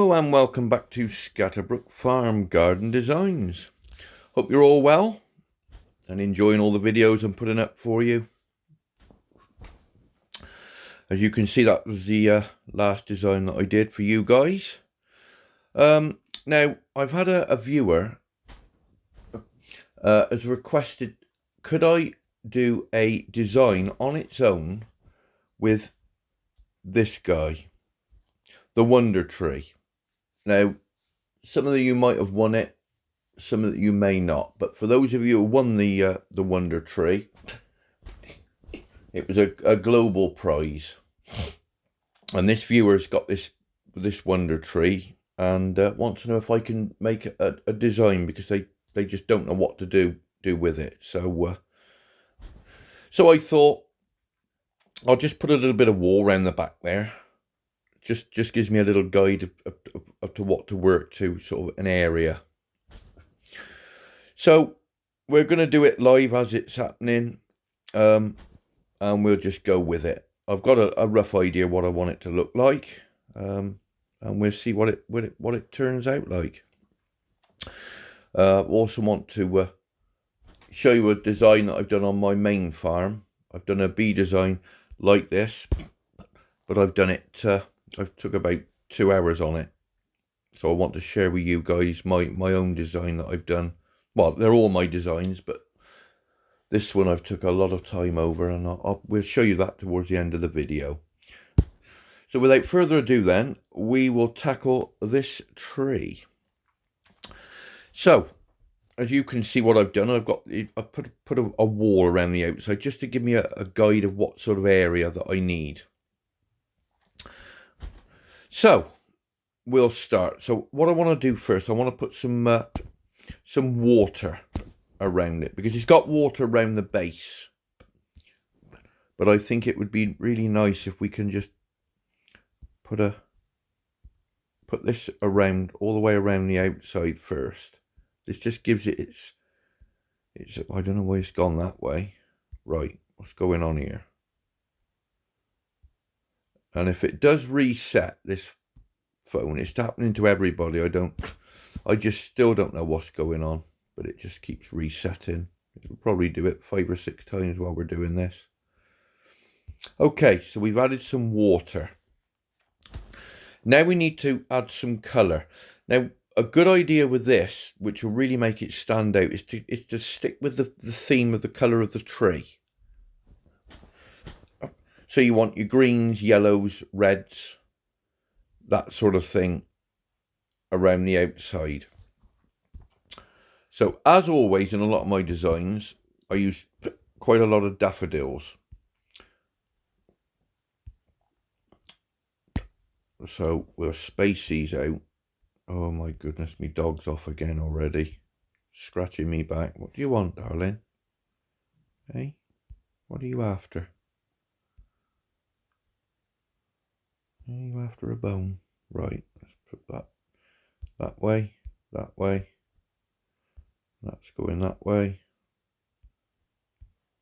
Hello and welcome back to Scatterbrook Farm Garden Designs. Hope you're all well and enjoying all the videos I'm putting up for you. As you can see, that was the last design that I did for you guys. Now, I've had a viewer has requested, could I do a design on its own with this guy, the Wonder Tree. Now, some of you might have won it, some of you may not, but for those of you who won the Wonder Tree, it was a global prize, and this viewer's got this Wonder Tree and wants to know if I can make a design, because they just don't know what to do with it. So I thought I'll just put a little bit of wall around the back there. Just gives me a little guide of to what to work to, sort of an area. So we're going to do it live as it's happening, and we'll just go with it. I've got a rough idea what I want it to look like, and we'll see what it turns out like. Also want to show you a design that I've done on my main farm. I've done a bee design like this, but I've done it. I've took about 2 hours on it, so I want to share with you guys my own design that I've done. Well, they're all my designs, but this one I've took a lot of time over, and we'll show you that towards the end of the video. So without further ado then, we will tackle this tree. So, as you can see what I've done, I put a wall around the outside just to give me a guide of what sort of area that I need. So, we'll start. So what I want to do first, I want to put some water around it, because it's got water around the base, but I think it would be really nice if we can just put this around, all the way around the outside first. This just gives it its I don't know why it's gone that way. Right, what's going on here? And if it does reset this phone, it's happening to everybody. I just still don't know what's going on, but it just keeps resetting. It'll probably do it 5 or 6 times while we're doing this. Okay, so we've added some water. Now we need to add some colour. Now, a good idea with this, which will really make it stand out, is to stick with the theme of the colour of the tree. So you want your greens, yellows, reds, that sort of thing around the outside. So as always in a lot of my designs, I use quite a lot of daffodils. So we'll space these out. Oh my goodness, me dog's off again already, scratching me back. What do you want, darling? Hey, what are you after? Are you after a bone? Right, let's put that way, that way. That's going that way.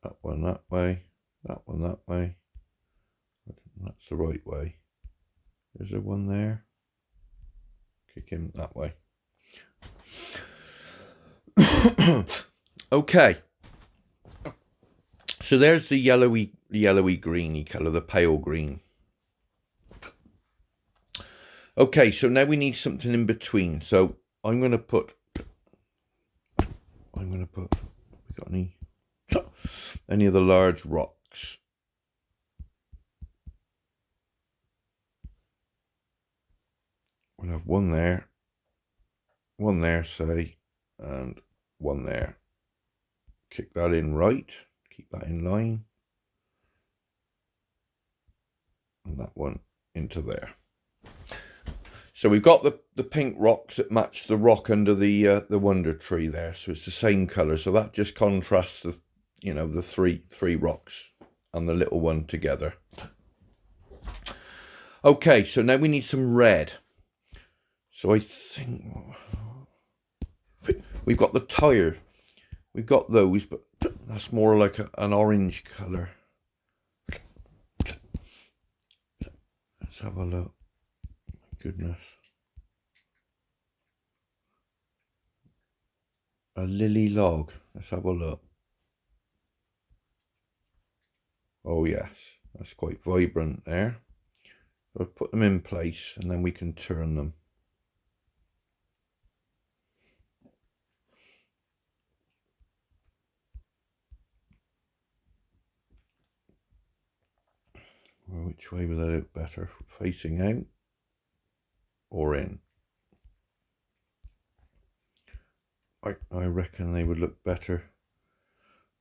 That one that way. That one that way. That's the right way. Is there one there? Kick him that way. Okay. So there's the yellowy greeny colour, the pale green. Okay, so now we need something in between. So we got any of the large rocks. We'll have one there, say, and one there. Kick that in right, keep that in line, and that one into there. So we've got the pink rocks that match the rock under the Wonder Tree there, so it's the same colour. So that just contrasts the three rocks and the little one together. Okay, so now we need some red. So I think we've got the tire. We've got those, but that's more like an orange colour. Let's have a look. My goodness. a lily log. Let's have a look. Oh yes, that's quite vibrant there. So I'll put them in place and then we can turn them. Well, which way will they look better? Facing out or in? I reckon they would look better.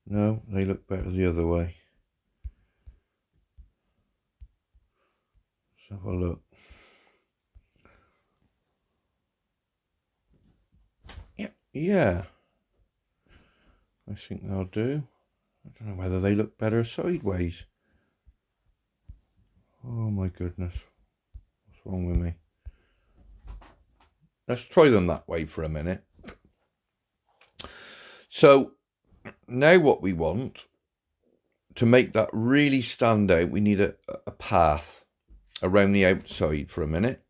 No, they look better the other way. Let's have a look. Yeah, I think they'll do. I don't know whether they look better sideways. Oh my goodness, what's wrong with me? Let's try them that way for a minute. So now what we want to make that really stand out, we need a path around the outside for a minute.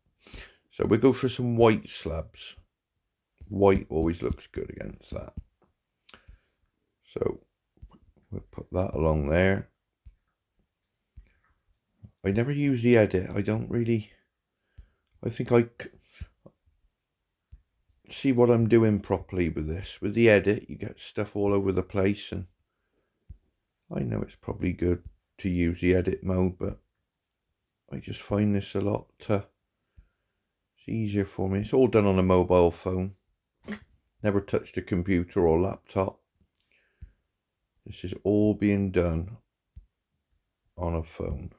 So we'll go for some white slabs. White always looks good against that. So we'll put that along there. I never use the edit. I don't really, I think I see what I'm doing properly with this. With the edit, you get stuff all over the place, and I know it's probably good to use the edit mode, but I just find this a lot, it's easier for me. It's all done on a mobile phone. Never touched a computer or laptop. This is all being done on a phone.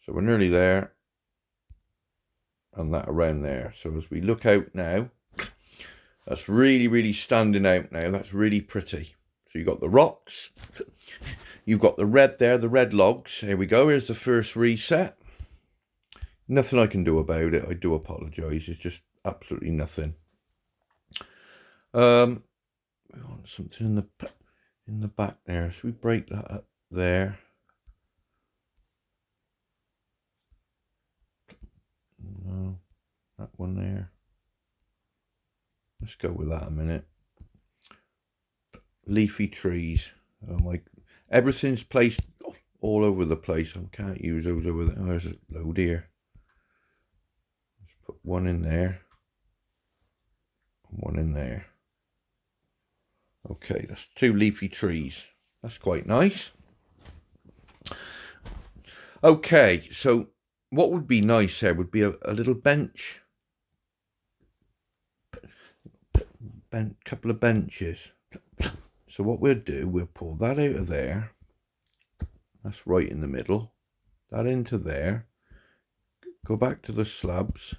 So we're nearly there, and that around there. So as we look out now, that's really, really standing out now. That's really pretty. So you've got the rocks, you've got the red there, the red logs. Here we go, here's the first reset. Nothing I can do about it. I do apologise. It's just absolutely nothing. We want something in the back there. So we break that up there. No, that one there. Let's go with that a minute. Leafy trees. Oh my, everything's placed all over the place. I can't use those over there. Oh, there's a load here. Let's put one in there. One in there. Okay, that's 2 leafy trees. That's quite nice. Okay, so what would be nice here would be a little bench. Couple of benches. So what we'll do, we'll pull that out of there. That's right in the middle. That into there. Go back to the slabs.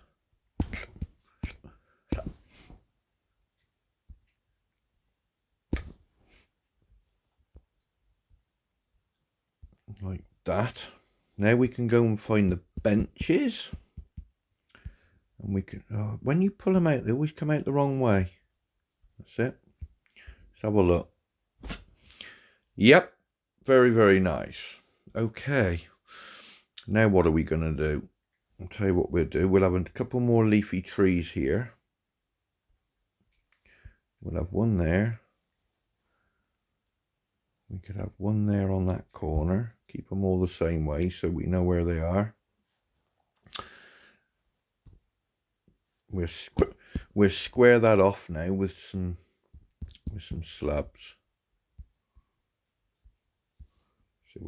Like that. Now we can go and find the benches. And we can, when you pull them out, they always come out the wrong way. That's it. Let's have a look. Yep, very, very nice. Okay, now what are we going to do? I'll tell you what we'll do. We'll have a couple more leafy trees here. We'll have one there. We could have one there on that corner. Keep them all the same way so we know where they are. We'll square that off now with some slabs. So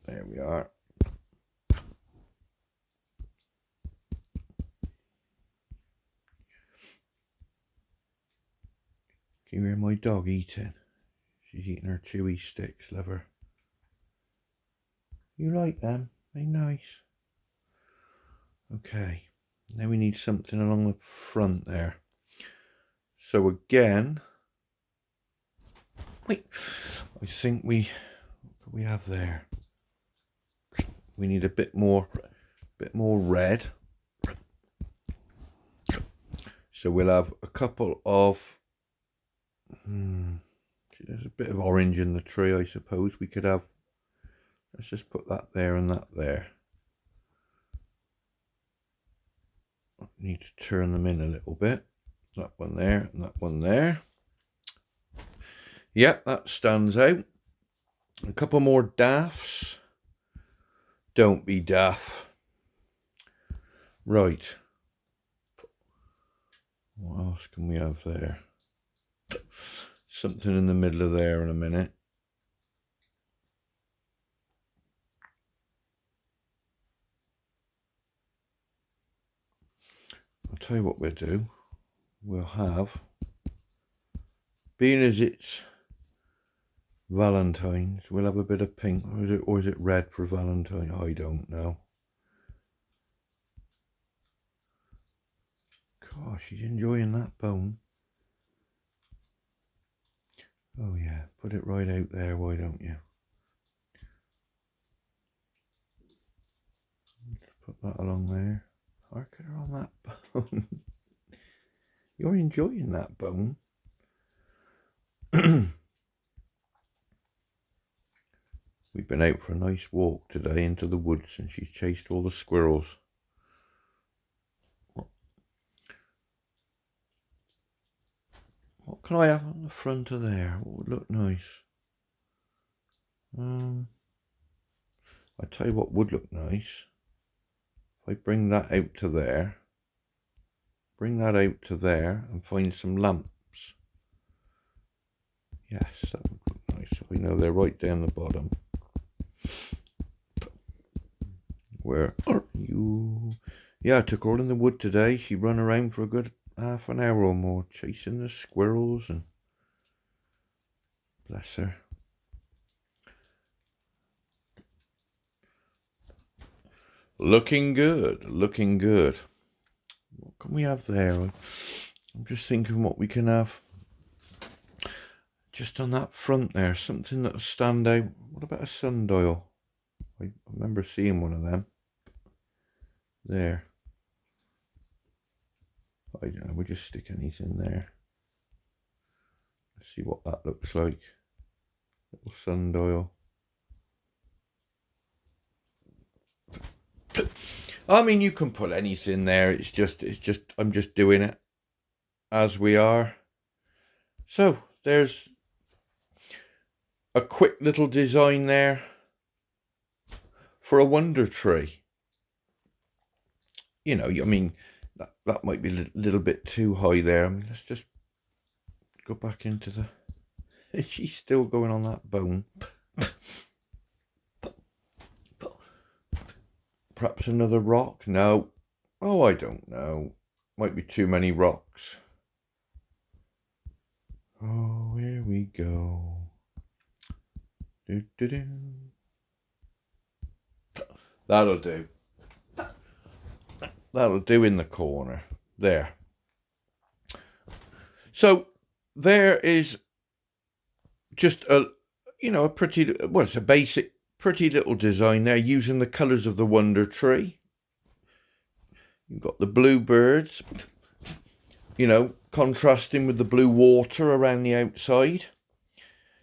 there we are. Can you hear my dog eating? She's eating her chewy sticks, love her. You like them? They're nice. Okay, now we need something along the front there. So again, wait, I think what do we have there? We need a bit more red. So we'll have a couple of, there's a bit of orange in the tree, I suppose. We could have, let's just put that there and that there. need to turn them in a little bit. That one there and that one there. Yep, that stands out. A couple more daffs. Don't be daft. Right. What else can we have there? Something in the middle of there in a minute. I'll tell you what we'll do. We'll have, being as it's Valentine's, we'll have a bit of pink, or is it red for Valentine? I don't know. Gosh, she's enjoying that bone. Oh yeah, put it right out there, why don't you? Just put that along there. Hark her on that bone. You're enjoying that bone. We've been out for a nice walk today into the woods and she's chased all the squirrels. What can I have on the front of there? What would look nice? I tell you what would look nice. If I bring that out to there, bring that out to there and find some lamps. Yes, that would look nice. We know they're right down the bottom. Where are you? Yeah, I took her all in the wood today. She run around for a good half an hour or more, chasing the squirrels, and bless her. Looking good, looking good. What can we have there? I'm just thinking what we can have. Just on that front there, something that'll stand out. What about a sundial? I remember seeing one of them. There. I don't know, we'll just stick anything there. Let's see what that looks like. Little sundial. I mean, you can put anything there. It's just, I'm just doing it as we are. So, there's a quick little design there for a wonder tree. You know, I mean, that might be a little bit too high there. I mean, let's just go back into the... She's still going on that bone. Perhaps another rock? No. Oh, I don't know. Might be too many rocks. Oh, here we go. Do, do, do. That'll do. That'll do in the corner. There. So, there is just a, you know, a pretty, well, it's a basic, pretty little design there using the colours of the wonder tree. You've got the bluebirds, you know, contrasting with the blue water around the outside.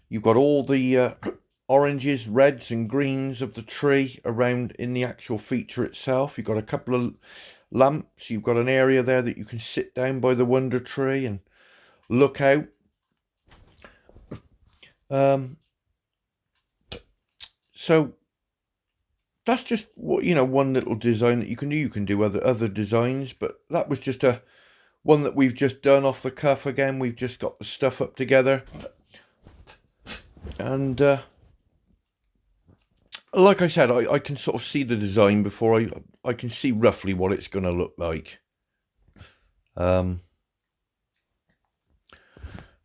You've got all the oranges, reds and greens of the tree around in the actual feature itself. You've got a couple of lamps. You've got an area there that you can sit down by the wonder tree and look out. So that's just what, you know, one little design that you can do. You can do other designs, but that was just a one that we've just done off the cuff. Again, we've just got the stuff up together, and like I said, I can sort of see the design before I can see roughly what it's going to look like. But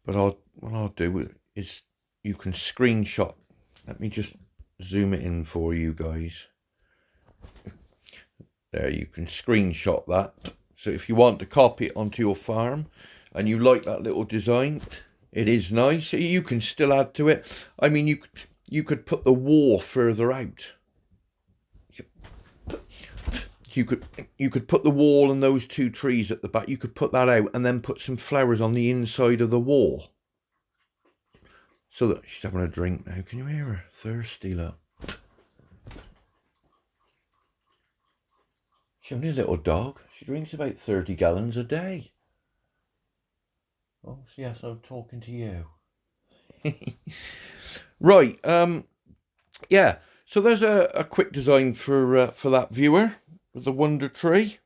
what I'll do is you can screenshot. Let me just zoom it in for you guys. There, you can screenshot that. So if you want to copy it onto your farm and you like that little design, it is nice. You can still add to it. I mean, you could put the wall further out. You could put the wall and those two trees at the back. You could put that out and then put some flowers on the inside of the wall. So that she's having a drink now. Can you hear her? Thirsty, look. She's only a little dog. She drinks about 30 gallons a day. Oh, so yes, I'm talking to you. Right, yeah. So there's a quick design for that viewer with the Wonder Tree.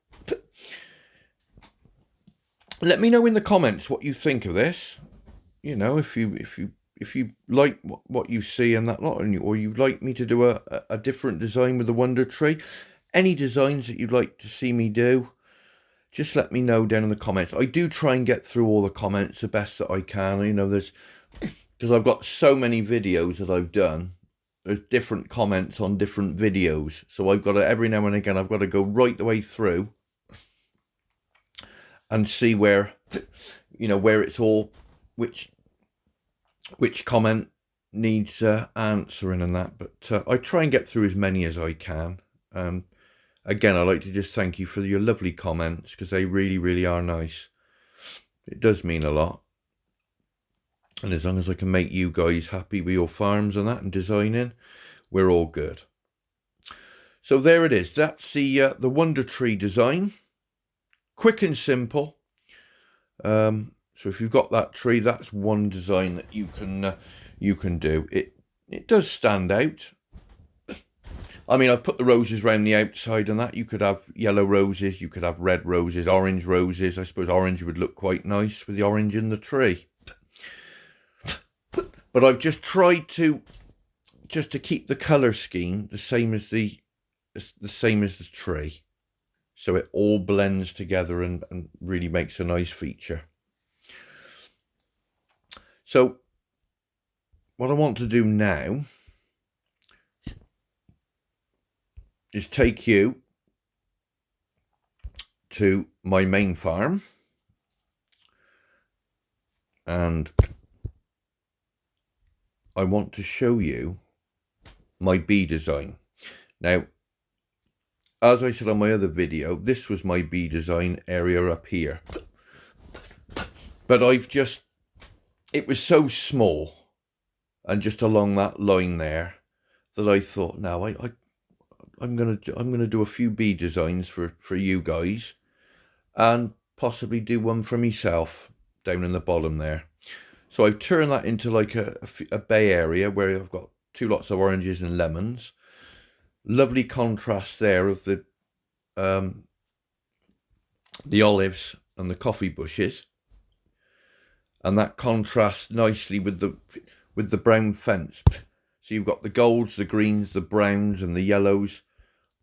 Let me know in the comments what you think of this. You know, if you like what you see and that lot, or you'd like me to do a different design with the Wonder Tree, any designs that you'd like to see me do, just let me know down in the comments. I do try and get through all the comments the best that I can. You know, because I've got so many videos that I've done. There's different comments on different videos, so I've got to, every now and again, I've got to go right the way through and see where, you know, where it's all, which comment needs answering and that. But I try and get through as many as I can. Again, I'd like to just thank you for your lovely comments, because they really, really are nice. It does mean a lot. And as long as I can make you guys happy with your farms and that and designing, we're all good. So there it is. That's the Wonder Tree design. Quick and simple. So if you've got that tree, that's one design that you can do. It does stand out. I mean, I've put the roses around the outside and that. You could have yellow roses, you could have red roses, orange roses. I suppose orange would look quite nice with the orange in the tree. But I've just tried to keep the colour scheme the same as the tree. So it all blends together and really makes a nice feature. So what I want to do now is take you to my main farm, and I want to show you my bee design. Now, as I said on my other video, this was my bee design area up here, but it was so small and just along that line there that I thought, no, I'm gonna do a few bee designs for you guys, and possibly do one for myself down in the bottom there. So I've turned that into like a bay area where I've got two lots of oranges and lemons. Lovely contrast there of the olives and the coffee bushes, and that contrasts nicely with the brown fence. So you've got the golds, the greens, the browns and the yellows,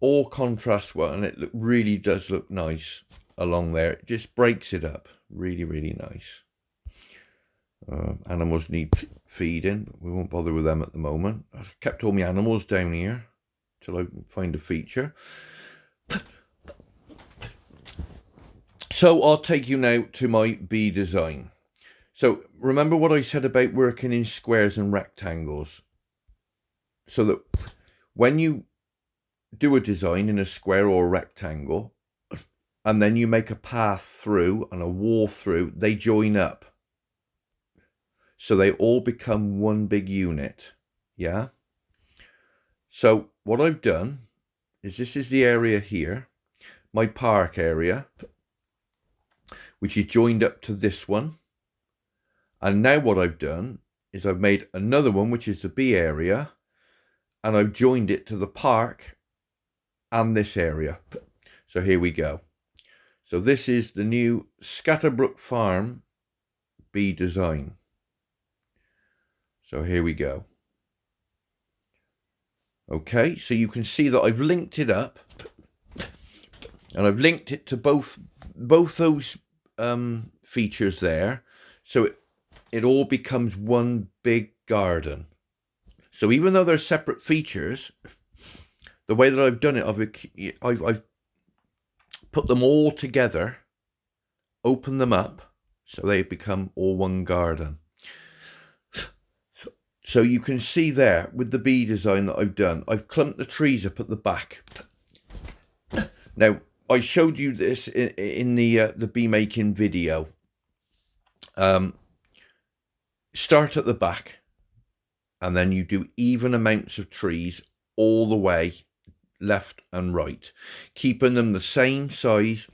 all contrast well, and it really does look nice along there. It just breaks it up. Really, really nice. Animals need feeding, but we won't bother with them at the moment. I've kept all my animals down here till I find a feature. So I'll take you now to my bee design. So remember what I said about working in squares and rectangles, so that when you do a design in a square or a rectangle, and then you make a path through and a wall through, they join up. So they all become one big unit, yeah? So what I've done is, this is the area here, my park area, which is joined up to this one. And now what I've done is I've made another one, which is the bee area, and I've joined it to the park and this area. So here we go. So this is the new Scatterbrook Farm bee design. So here we go. Okay, so you can see that I've linked it up, and I've linked it to both those features there, so it all becomes one big garden. So even though they're separate features, the way that I've done it, I've put them all together, open them up, so they become all one garden. So you can see there with the bee design that I've done, I've clumped the trees up at the back. Now, I showed you this in the bee making video. Start at the back, and then you do even amounts of trees all the way, left and right, keeping them the same size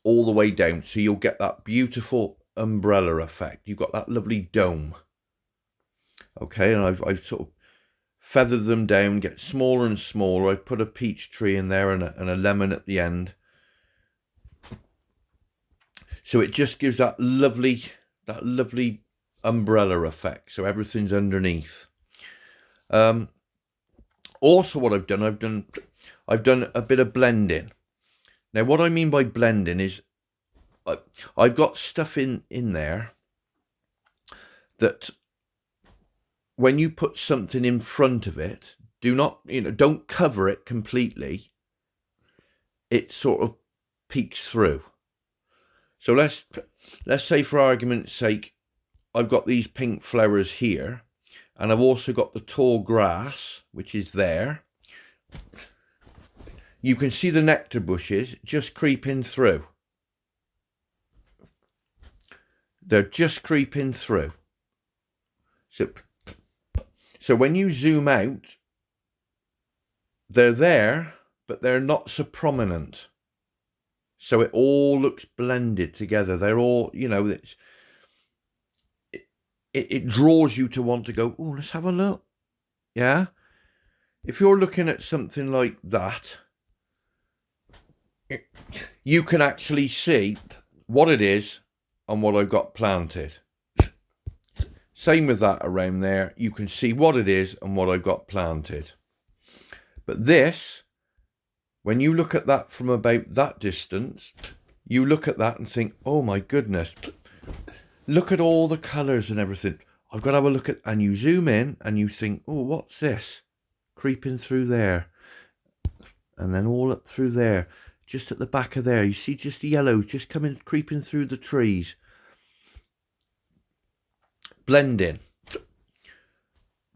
all the way down, so you'll get that beautiful umbrella effect. You've got that lovely dome. Okay, and I've sort of feathered them down, get smaller and smaller. I've put a peach tree in there and a lemon at the end, so it just gives that lovely umbrella effect, so everything's underneath. Also what I've done a bit of blending. Now what I mean by blending is I've got stuff in there that when you put something in front of it, don't cover it completely. It sort of peeks through. So let's say, for argument's sake, I've got these pink flowers here, and I've also got the tall grass, which is there. You can see the nectar bushes just creeping through. They're just creeping through. So when you zoom out, they're there, but they're not so prominent. So it all looks blended together. They're all, it draws you to want to go, oh, let's have a look. Yeah? If you're looking at something like that, you can actually see what it is and what I've got planted. Same with that around there. You can see what it is and what I've got planted. But this, when you look at that from about that distance, you look at that and think, oh my goodness, look at all the colours and everything. I've got to have a look at, and you zoom in and you think, oh, what's this? Creeping through there. And then all up through there. Just at the back of there, you see just the yellows just creeping through the trees. Blending.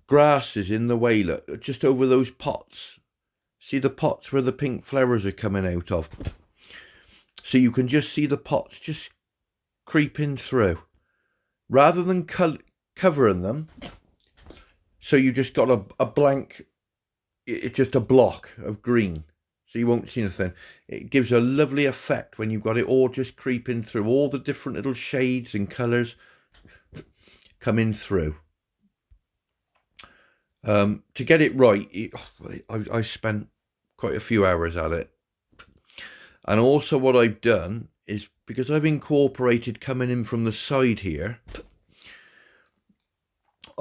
Grass is in the way, look, just over those pots. See the pots where the pink flowers are coming out of? So you can just see the pots just creeping through. Rather than covering them, so you just got a blank, it's just a block of green. So you won't see anything. It gives a lovely effect when you've got it all just creeping through. All the different little shades and colours coming through. To get it right, I spent quite a few hours at it. And also what I've done is, because I've incorporated coming in from the side here,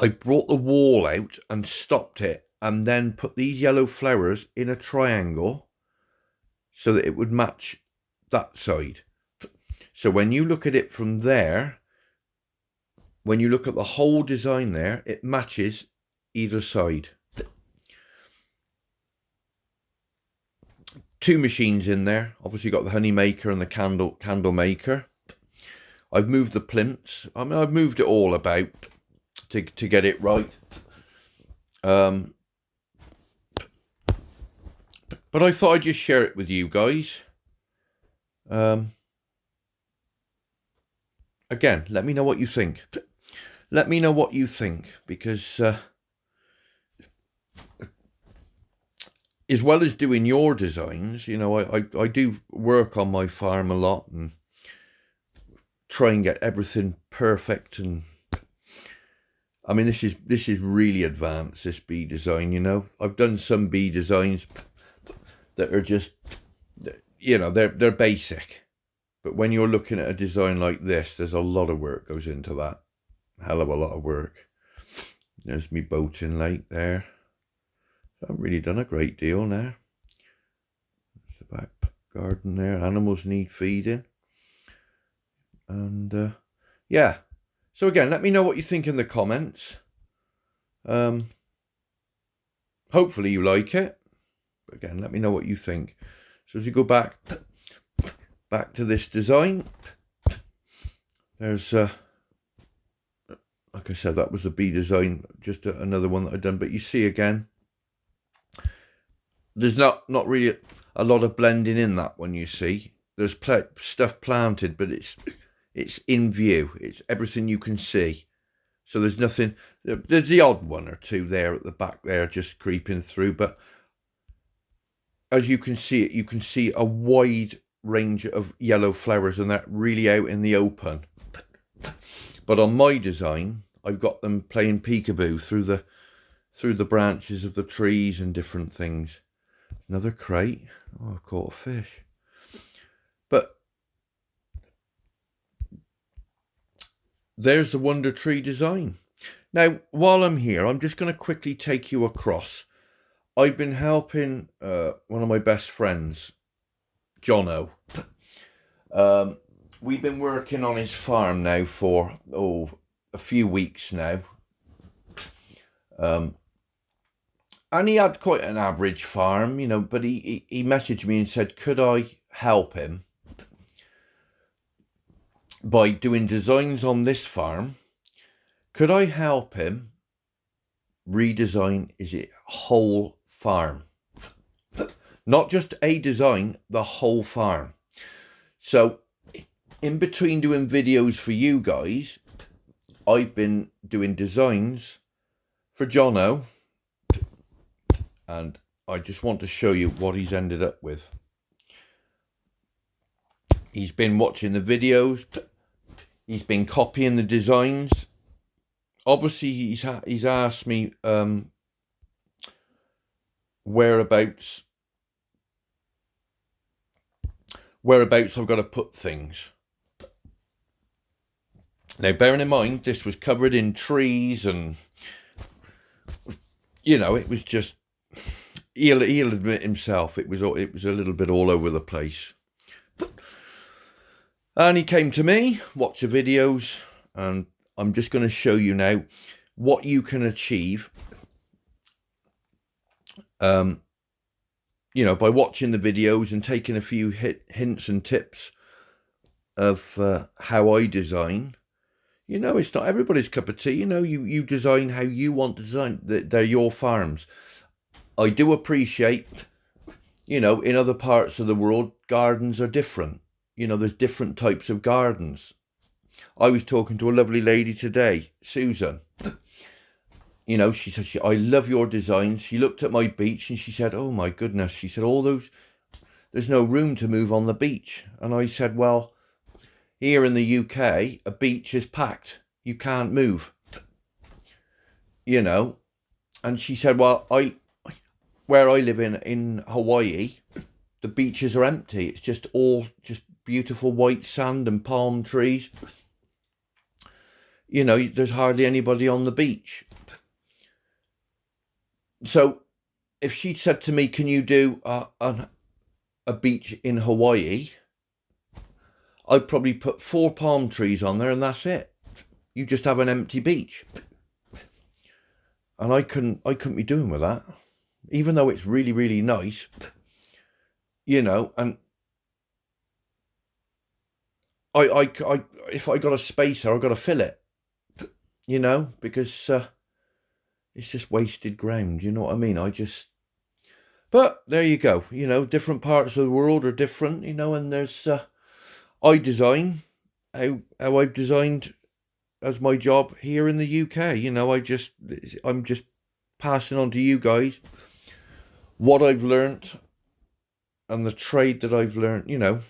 I brought the wall out and stopped it, and then put these yellow flowers in a triangle so that it would match that side. So when you look at it from there, when you look at the whole design there, it matches either side. Two machines in there. Obviously got the honey maker and the candle maker. I've moved the plinths. I mean, I've moved it all about to get it right. But I thought I'd just share it with you guys. Again, let me know what you think. Let me know what you think, because as well as doing your designs, I do work on my farm a lot and try and get everything perfect. And I mean, this is really advanced, this bee design. I've done some bee designs that are just, they're basic. But when you're looking at a design like this, there's a lot of work goes into that. Hell of a lot of work. There's me boating lake there. I haven't really done a great deal now. There's the back garden there. Animals need feeding. And yeah. So again, let me know what you think in the comments. Hopefully you like it. But again, let me know what you think. So as you go back to this design, there's like I said, that was the bee design, just another one that I've done. But you see again, there's not really a lot of blending in that one. You see, there's stuff planted, but it's in view. It's everything you can see. So there's nothing. There's the odd one or two there at the back there, just creeping through, but as you can see a wide range of yellow flowers, and that really out in the open. But on my design, I've got them playing peekaboo through the branches of the trees and different things. Another crate. Oh, I caught a fish. But there's the Wonder Tree design. Now, while I'm here, I'm just going to quickly take you across. I've been helping one of my best friends, Jono. We've been working on his farm now for, a few weeks now. And he had quite an average farm, you know, but he messaged me and said, could I help him by doing designs on this farm? Could I help him redesign his whole farm? Not just a design, the whole farm. So in between doing videos for you guys, I've been doing designs for Jono, and I just want to show you what he's ended up with. He's been watching the videos, he's been copying the designs. Obviously he's asked me whereabouts I've got to put things. Now, bearing in mind, this was covered in trees, and, you know, it was just, he'll admit himself, it was a little bit all over the place. And he came to me, watch the videos, and I'm just going to show you now what you can achieve, you know, by watching the videos and taking a few hints and tips of how I design. You know, it's not everybody's cup of tea. You know, you design how you want to design. They're your farms. I do appreciate, you know, in other parts of the world, gardens are different. You know, there's different types of gardens. I was talking to a lovely lady today, Susan. You know, she said, I love your designs. She looked at my beach and she said, oh my goodness. She said, there's no room to move on the beach. And I said, well, here in the UK, a beach is packed. You can't move. You know, and she said, well, where I live in Hawaii, the beaches are empty. It's just beautiful white sand and palm trees. You know, there's hardly anybody on the beach. So if she said to me, can you do a beach in Hawaii? I'd probably put 4 palm trees on there and that's it. You just have an empty beach. And I couldn't be doing with that. Even though it's really, really nice. You know, and I if I got a space there, I've got to fill it. You know, because it's just wasted ground, you know what I mean? But there you go. You know, different parts of the world are different, you know, and there's I design how I've designed as my job here in the UK. You know, I'm just passing on to you guys what I've learnt and the trade that I've learnt, you know.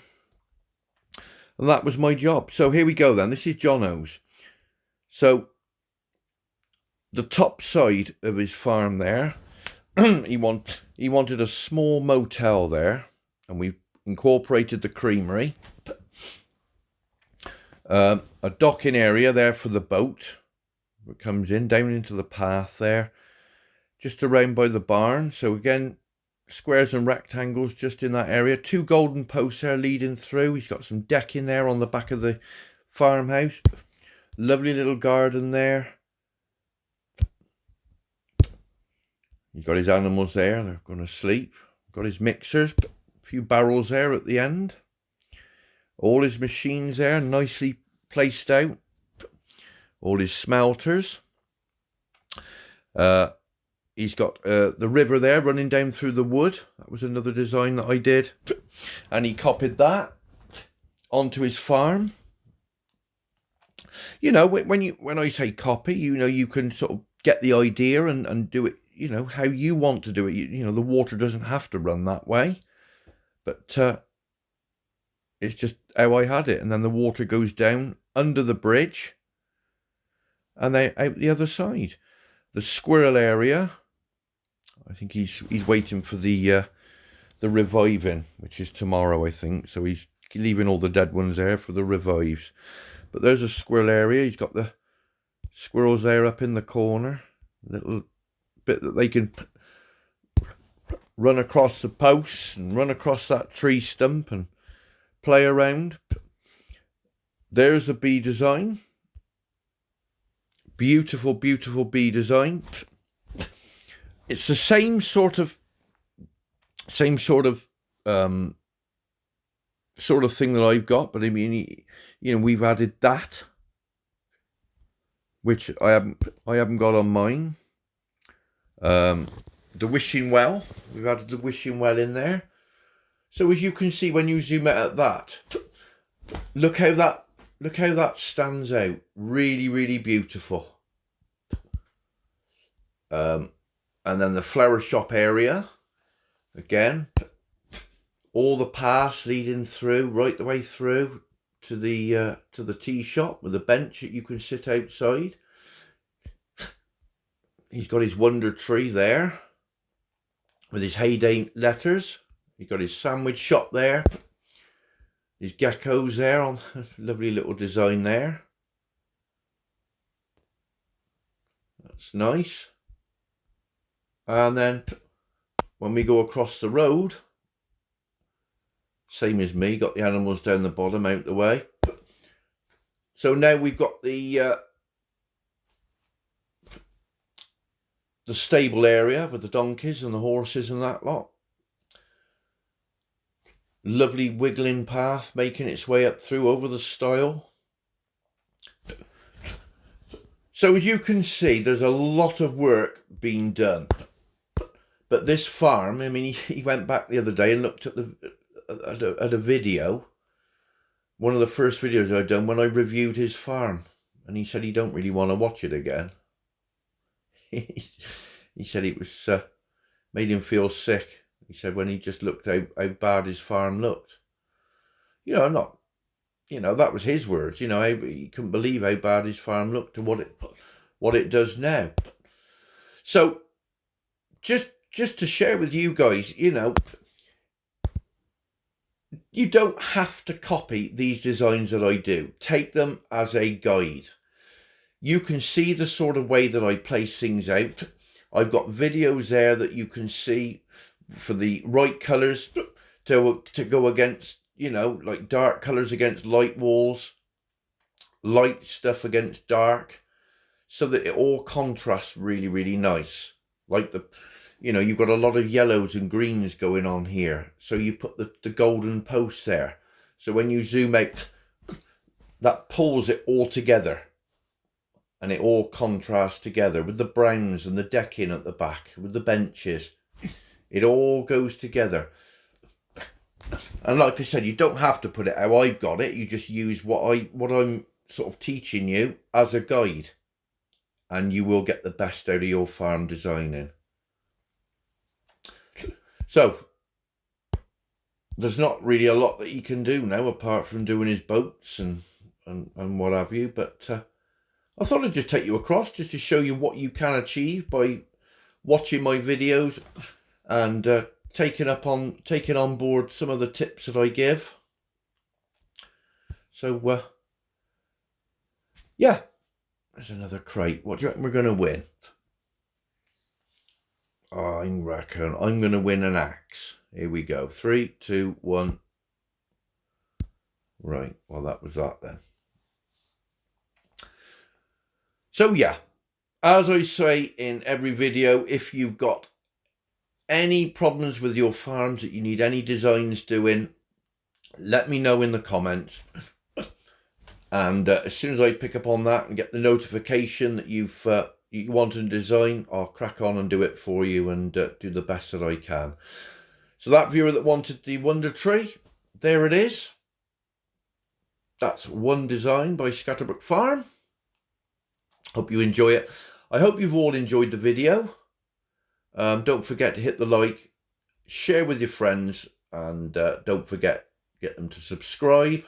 And that was my job. So here we go then. This is Jono's. So the top side of his farm there, he wanted a small motel there, and we incorporated the creamery. A docking area there for the boat. It comes in down into the path there, just around by the barn. So again, squares and rectangles just in that area. 2 golden posts there leading through. He's got some decking there on the back of the farmhouse. Lovely little garden there. He's got his animals there. They're going to sleep. Got his mixers. A few barrels there at the end. All his machines there, nicely placed out. All his smelters. He's got the river there running down through the wood. That was another design that I did. And he copied that onto his farm. You know, when I say copy, you know, you can sort of get the idea and do it, you know, how you want to do it. You know, the water doesn't have to run that way, but it's just how I had it. And then the water goes down under the bridge and they out the other side. The squirrel area, I think he's waiting for the reviving, which is tomorrow, I think. So he's leaving all the dead ones there for the revives. But there's a squirrel area. He's got the squirrels there up in the corner. Little bit that they can run across the posts and run across that tree stump and play around. There's a bee design. Beautiful, beautiful bee design. It's the same sort of thing that I've got, but I mean, you know, we've added that, which I haven't got on mine. The wishing well, we've added the wishing well in there. So as you can see when you zoom out at that, look how that stands out. Really, really beautiful. And then the flower shop area, again, all the paths leading through, right the way through to the tea shop with a bench that you can sit outside. He's got his wonder tree there with his Hayday letters. He's got his sandwich shop there. His geckos there on lovely little design there. That's nice. And then when we go across the road, same as me, got the animals down the bottom out the way. So now we've got the stable area with the donkeys and the horses and that lot. Lovely wiggling path making its way up through over the stile. So as you can see, there's a lot of work being done. But this farm, I mean, he went back the other day and looked at a video, one of the first videos I'd done when I reviewed his farm, and he said he don't really want to watch it again. He said it was made him feel sick. He said when he just looked how bad his farm looked. You know, that was his words. You know, he couldn't believe how bad his farm looked and what it does now. So just to share with you guys, you know, you don't have to copy these designs that I do. Take them as a guide. You can see the sort of way that I place things out. I've got videos there that you can see for the right colours to go against, you know, like dark colours against light walls, light stuff against dark, so that it all contrasts really, really nice. Like you know, you've got a lot of yellows and greens going on here. So you put the golden post there. So when you zoom out, that pulls it all together. And it all contrasts together with the browns and the decking at the back, with the benches. It all goes together. And like I said, you don't have to put it how I've got it. You just use what I'm sort of teaching you as a guide. And you will get the best out of your farm designing. So, there's not really a lot that he can do now, apart from doing his boats and what have you. But I thought I'd just take you across, just to show you what you can achieve by watching my videos and taking on board some of the tips that I give. So, yeah, there's another crate. What do you reckon we're going to win? I reckon I'm going to win an axe. Here we go. 3, 2, 1. Right. Well, that was that then. So, yeah. As I say in every video, if you've got any problems with your farms that you need any designs doing, let me know in the comments. And as soon as I pick up on that and get the notification that you want a design, I'll crack on and do it for you and do the best that I can. So that viewer that wanted the wonder tree, there it is. That's one design by Scatterbrook Farm. Hope you enjoy it. I hope you've all enjoyed the video. Don't forget to hit the like, share with your friends, and don't forget, get them to subscribe.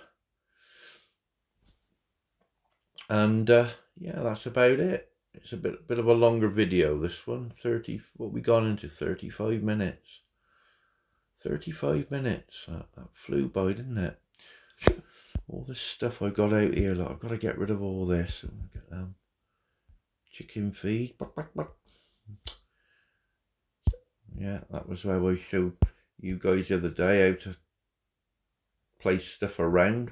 And yeah, that's about it. It's a bit of a longer video, this one. What we gone into, 35 minutes. 35 minutes. That flew by, didn't it? All this stuff I got out here, look, I've got to get rid of all this. Chicken feed. Yeah, that was how I showed you guys the other day how to place stuff around.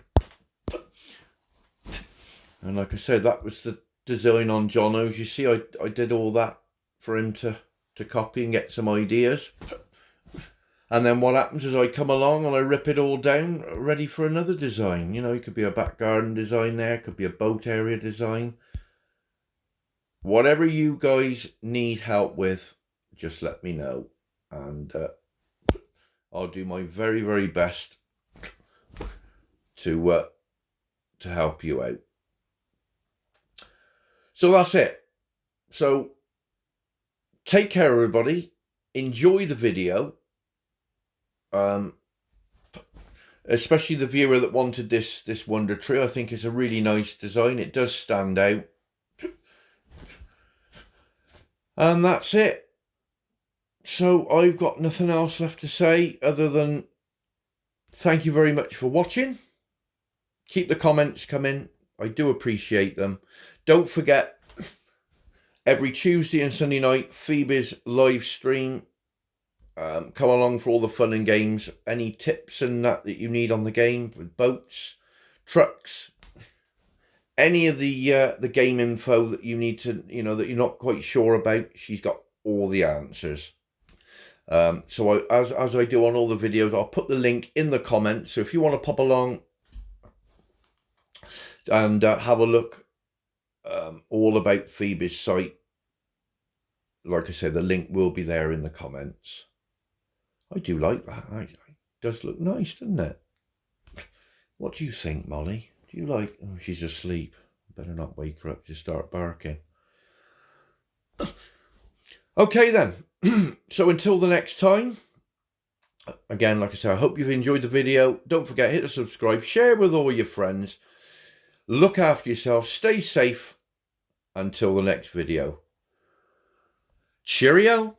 And like I said, that was the design on Jono's. You see, I did all that for him to copy and get some ideas. And then what happens is I come along and I rip it all down, ready for another design. You know, it could be a back garden design there, it could be a boat area design. Whatever you guys need help with, just let me know. And I'll do my very, very best to help you out. So that's it. So take care, everybody. Enjoy the video. Especially the viewer that wanted this wonder tree. I think it's a really nice design. It does stand out. And that's it. So I've got nothing else left to say other than thank you very much for watching. Keep the comments coming. I do appreciate them. Don't forget, every Tuesday and Sunday night, Phoebe's live stream. Come along for all the fun and games. Any tips and that you need on the game with boats, trucks, any of the game info that you need to, you know, that you're not quite sure about, she's got all the answers. So as I do on all the videos, I'll put the link in the comments. So if you want to pop along and have a look all about Phoebe's site, like I said, the link will be there in the comments. I do like that. It does look nice, doesn't it? What do you think, Molly? Do you like... Oh, she's asleep. Better not wake her up to start barking. Okay, then. So until the next time, again, like I said, I hope you've enjoyed the video. Don't forget, hit the subscribe, share with all your friends. Look after yourself. Stay safe. Until the next video. Cheerio.